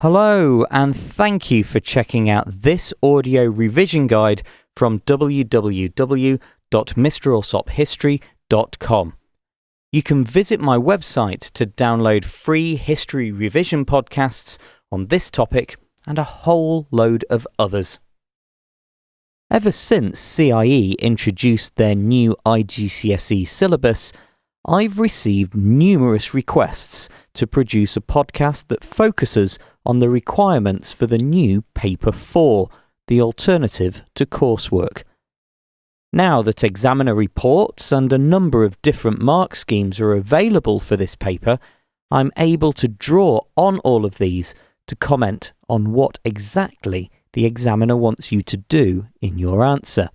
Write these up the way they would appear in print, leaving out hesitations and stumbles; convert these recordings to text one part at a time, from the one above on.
Hello, and thank you for checking out this audio revision guide from www.mralsophistory.com. You can visit my website to download free history revision podcasts on this topic and a whole load of others. Ever since CIE introduced their new IGCSE syllabus, I've received numerous requests to produce a podcast that focuses on the requirements for the new Paper 4, the alternative to coursework. Now that examiner reports and a number of different mark schemes are available for this paper, I'm able to draw on all of these to comment on what exactly the examiner wants you to do in your answer.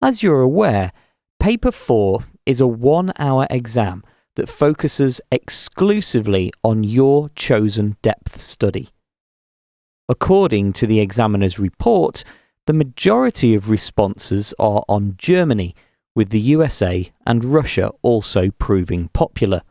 As you're aware, Paper 4 is a 1-hour exam that focuses exclusively on your chosen depth study. According to the examiner's report, the majority of responses are on Germany, with the USA and Russia also proving popular.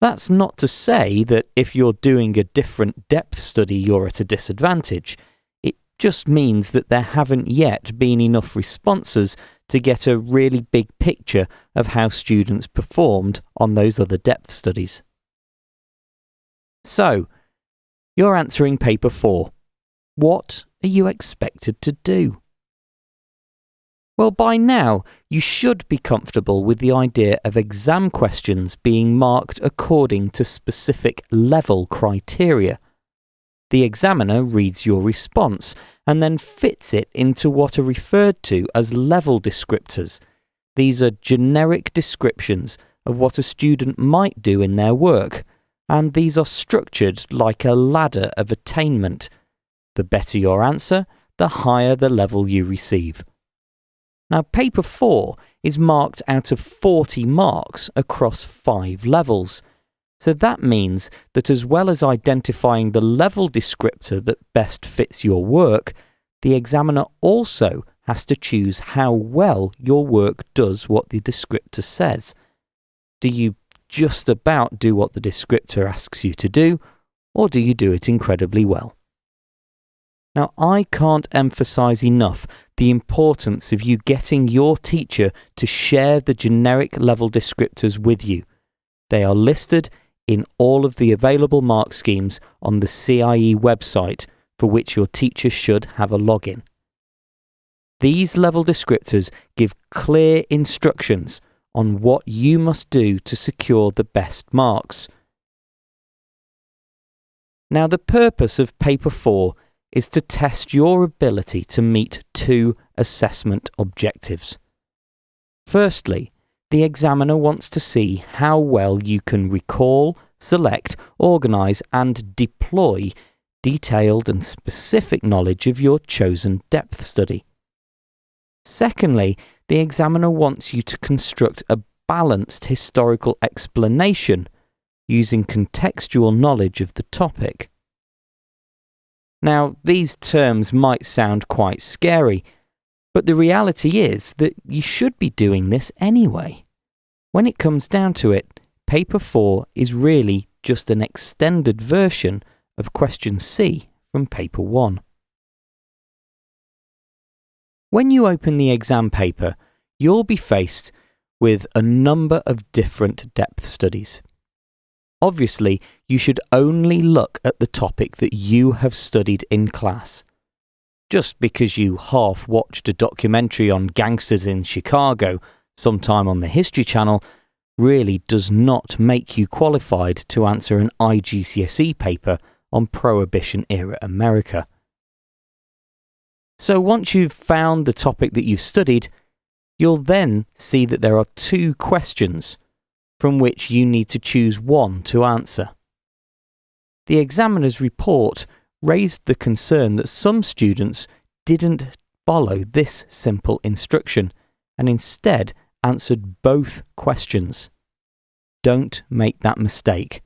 That's not to say that if you're doing a different depth study you're at a disadvantage. It just means that there haven't yet been enough responses to get a really big picture of how students performed on those other depth studies. So, you're answering Paper 4. What are you expected to do? Well, by now, you should be comfortable with the idea of exam questions being marked according to specific level criteria. The examiner reads your response and then fits it into what are referred to as level descriptors. These are generic descriptions of what a student might do in their work, and these are structured like a ladder of attainment. The better your answer, the higher the level you receive. Now, Paper 4 is marked out of 40 marks across 5 levels. So that means that as well as identifying the level descriptor that best fits your work, the examiner also has to choose how well your work does what the descriptor says. Do you just about do what the descriptor asks you to do, or do you do it incredibly well? Now, I can't emphasize enough the importance of you getting your teacher to share the generic level descriptors with you. They are listed in all of the available mark schemes on the CIE website, for which your teacher should have a login. These level descriptors give clear instructions on what you must do to secure the best marks. Now, the purpose of Paper 4 is to test your ability to meet 2 assessment objectives. Firstly, the examiner wants to see how well you can recall, select, organise and deploy detailed and specific knowledge of your chosen depth study. Secondly, the examiner wants you to construct a balanced historical explanation using contextual knowledge of the topic. Now, these terms might sound quite scary, but the reality is that you should be doing this anyway. When it comes down to it, Paper 4 is really just an extended version of Question C from Paper 1. When you open the exam paper, you'll be faced with a number of different depth studies. Obviously, you should only look at the topic that you have studied in class. Just because you half-watched a documentary on gangsters in Chicago sometime on the History Channel really does not make you qualified to answer an IGCSE paper on Prohibition-era America. So once you've found the topic that you've studied, you'll then see that there are 2 questions from which you need to choose one to answer. The examiner's report raised the concern that some students didn't follow this simple instruction and instead answered both questions. Don't make that mistake.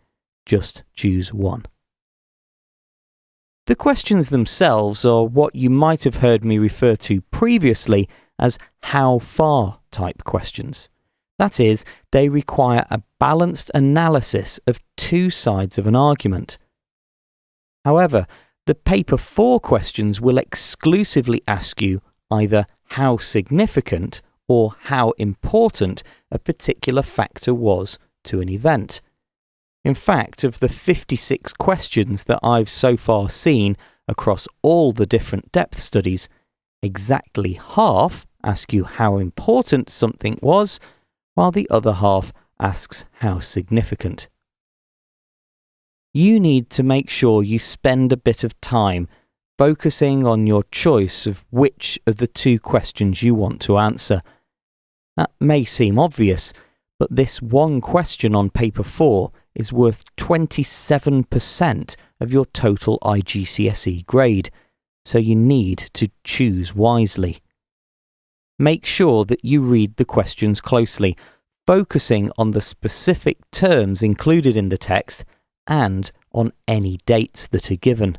Just choose one. The questions themselves are what you might have heard me refer to previously as how far type questions. That is, they require a balanced analysis of 2 sides of an argument. However, the Paper 4 questions will exclusively ask you either how significant or how important a particular factor was to an event. In fact, of the 56 questions that I've so far seen across all the different depth studies, exactly half ask you how important something was, while the other half asks how significant. You need to make sure you spend a bit of time focusing on your choice of which of the two questions you want to answer. That may seem obvious, but this one question on Paper 4 is worth 27% of your total IGCSE grade, so you need to choose wisely. Make sure that you read the questions closely, focusing on the specific terms included in the text and on any dates that are given.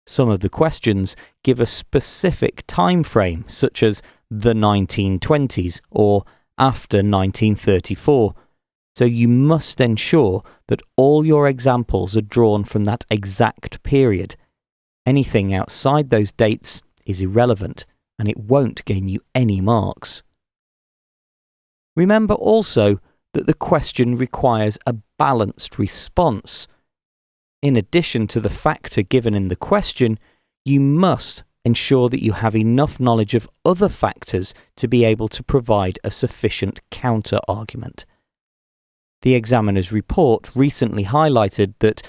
Some of the questions give a specific time frame, such as the 1920s or after 1934, so you must ensure that all your examples are drawn from that exact period. Anything outside those dates is irrelevant, and it won't gain you any marks. Remember also that the question requires a balanced response. In addition to the factor given in the question, you must ensure that you have enough knowledge of other factors to be able to provide a sufficient counter-argument. The examiner's report recently highlighted that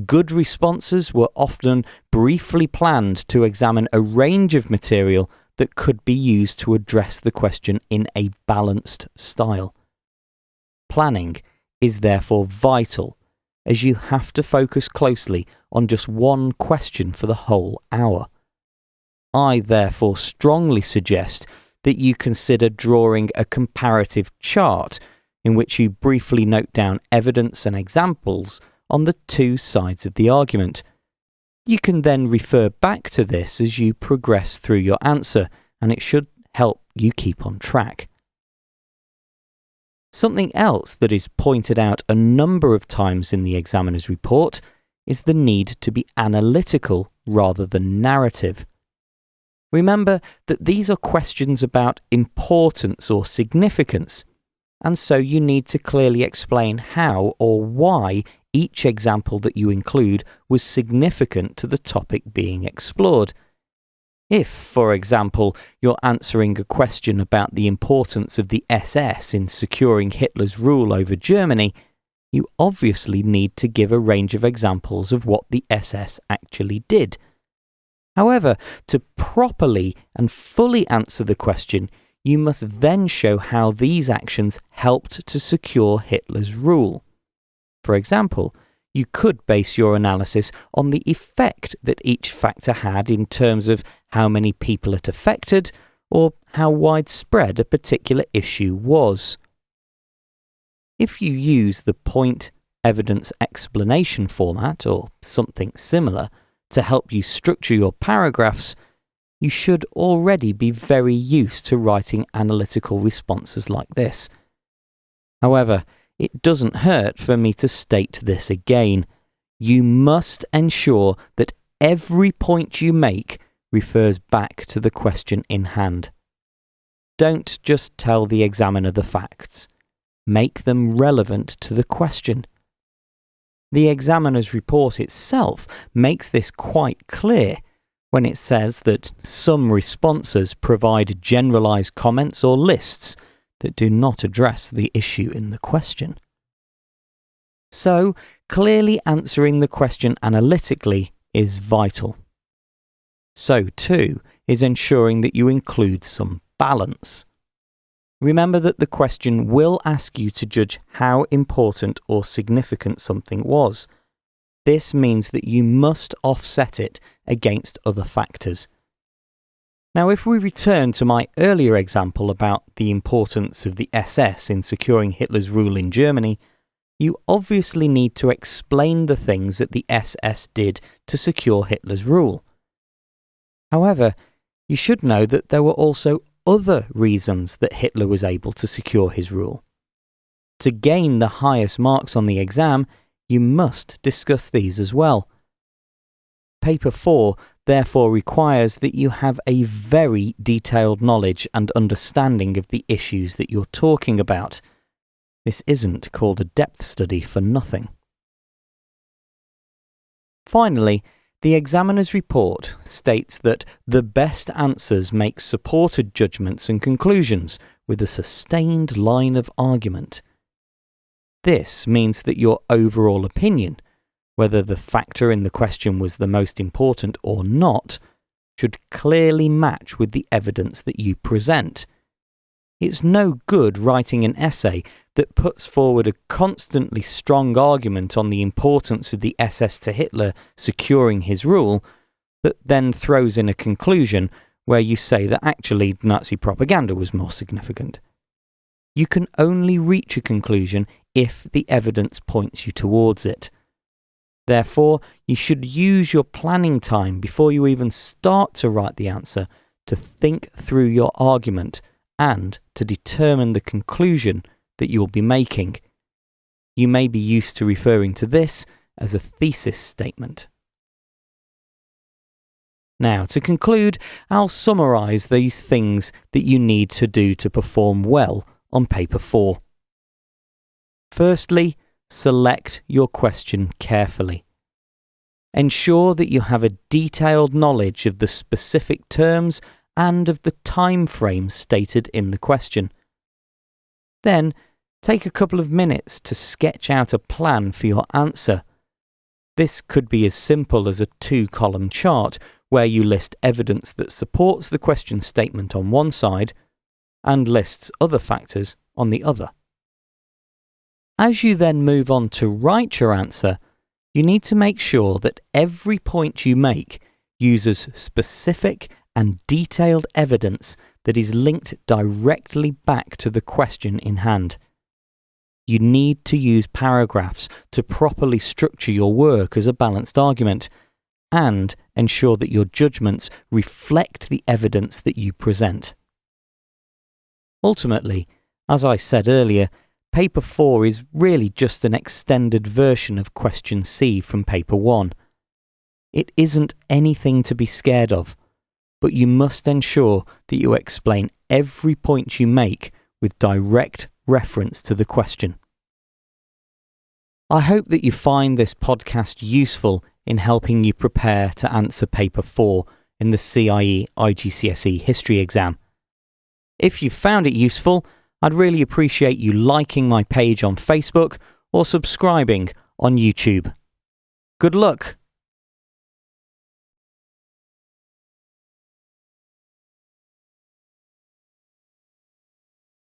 good responses were often briefly planned to examine a range of material that could be used to address the question in a balanced style. Planning is therefore vital, as you have to focus closely on just one question for the whole hour. I therefore strongly suggest that you consider drawing a comparative chart in which you briefly note down evidence and examples on the two sides of the argument. You can then refer back to this as you progress through your answer, and it should help you keep on track. Something else that is pointed out a number of times in the examiner's report is the need to be analytical rather than narrative. Remember that these are questions about importance or significance, and so you need to clearly explain how or why each example that you include was significant to the topic being explored. If, for example, you're answering a question about the importance of the SS in securing Hitler's rule over Germany, you obviously need to give a range of examples of what the SS actually did. However, to properly and fully answer the question, you must then show how these actions helped to secure Hitler's rule. For example, you could base your analysis on the effect that each factor had in terms of how many people it affected or how widespread a particular issue was. If you use the point evidence explanation format or something similar to help you structure your paragraphs, you should already be very used to writing analytical responses like this. However, it doesn't hurt for me to state this again. You must ensure that every point you make refers back to the question in hand. Don't just tell the examiner the facts. Make them relevant to the question. The examiner's report itself makes this quite clear when it says that some responses provide generalized comments or lists that do not address the issue in the question. So, clearly answering the question analytically is vital. So too is ensuring that you include some balance. Remember that the question will ask you to judge how important or significant something was. This means that you must offset it against other factors. Now, if we return to my earlier example about the importance of the SS in securing Hitler's rule in Germany, you obviously need to explain the things that the SS did to secure Hitler's rule. However, you should know that there were also other reasons that Hitler was able to secure his rule. To gain the highest marks on the exam, you must discuss these as well. Paper 4 therefore requires that you have a very detailed knowledge and understanding of the issues that you're talking about. This isn't called a depth study for nothing. Finally, the examiner's report states that the best answers make supported judgments and conclusions with a sustained line of argument. This means that your overall opinion, whether the factor in the question was the most important or not, should clearly match with the evidence that you present. It's no good writing an essay that puts forward a constantly strong argument on the importance of the SS to Hitler securing his rule, that then throws in a conclusion where you say that actually Nazi propaganda was more significant. You can only reach a conclusion if the evidence points you towards it. Therefore, you should use your planning time before you even start to write the answer to think through your argument and to determine the conclusion that you'll be making. You may be used to referring to this as a thesis statement. Now, to conclude, I'll summarise these things that you need to do to perform well on Paper 4. Firstly, select your question carefully. Ensure that you have a detailed knowledge of the specific terms and of the time frame stated in the question. Then, take a couple of minutes to sketch out a plan for your answer. This could be as simple as a 2-column chart where you list evidence that supports the question statement on one side and lists other factors on the other. As you then move on to write your answer, you need to make sure that every point you make uses specific and detailed evidence that is linked directly back to the question in hand. You need to use paragraphs to properly structure your work as a balanced argument and ensure that your judgments reflect the evidence that you present. Ultimately, as I said earlier, Paper 4 is really just an extended version of Question C from Paper 1. It isn't anything to be scared of, but you must ensure that you explain every point you make with direct reference to the question. I hope that you find this podcast useful in helping you prepare to answer Paper 4 in the CIE IGCSE History exam. If you found it useful, I'd really appreciate you liking my page on Facebook or subscribing on YouTube. Good luck!